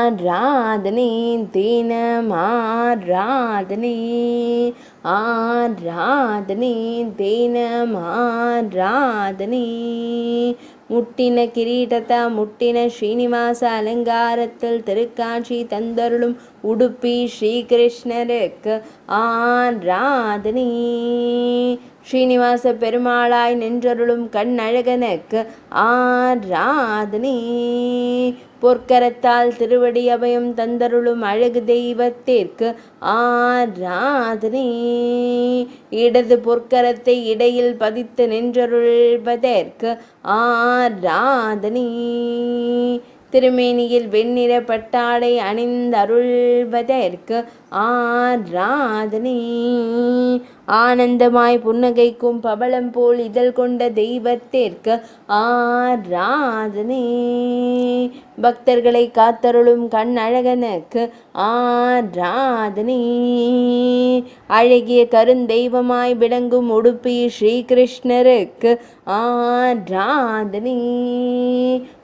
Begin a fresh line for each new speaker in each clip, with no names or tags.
ஆராதனை தினம் ஆராதனை ஆராதனை தினம் ஆராதனை முட்டின கிரீடத்தா முட்டின ஸ்ரீனிவாச அலங்காரத்தில் திருக்காட்சி தந்தருளும் உடுப்பி ஸ்ரீகிருஷ்ணருக்கு ஆராதனை ஸ்ரீனிவாச பெருமாளாய் நின்றருளும் கண்ணழகனுக்கு ஆராதனை பொற்கரத்தால் திருவடி அபயம் தந்தருளும் அழகு தெய்வத்திற்கு ஆராதனை இடது பொற்கரத்தை இடையில் பதித்து நின்றருள்வதற்கு ஆராதனை திருமேனியில் வெண்ணிற பட்டாடை அணிந்தருள்வதற்கு ஆராதனை ஆனந்தமாய் புன்னகைக்கும் பவளம் போல் இதழ் கொண்ட தெய்வத்திற்கு ஆராதனை பக்தர்களை காத்தருளும் கண் அழகனுக்கு ஆராதனை அழகிய கருந்தெய்வமாய் விளங்கும் உடுப்பி ஸ்ரீகிருஷ்ணருக்கு ஆராதனை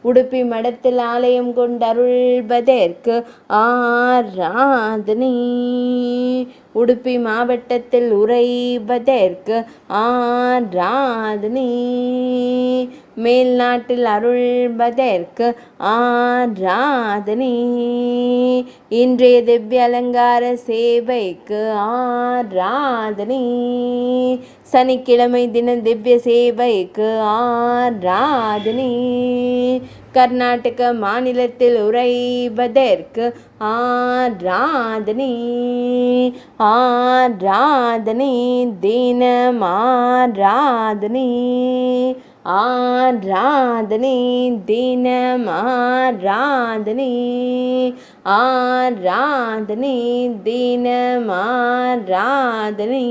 உடுப்பி மடத்தில் ஆலயம் கொண்டருள்வதற்கு ஆராதனை உடுப்பி மாவட்டத்தில் உறைவதற்கு ஆராதனை மேல் நாட்டில் அருள்வதற்கு ஆராதனை இன்றைய திவ்ய அலங்கார சேவைக்கு ஆராதனை சனிக்கிழமை தின திவ்ய சேவைக்கு ஆராதனை கர்நாடக மாநிலத்தில் உறைவதற்கு ஆராதனை ஆராதனை தினம் ஆராதனை ஆராதனை தினம் ஆராதனை ஆராதனை தினம் ஆராதனை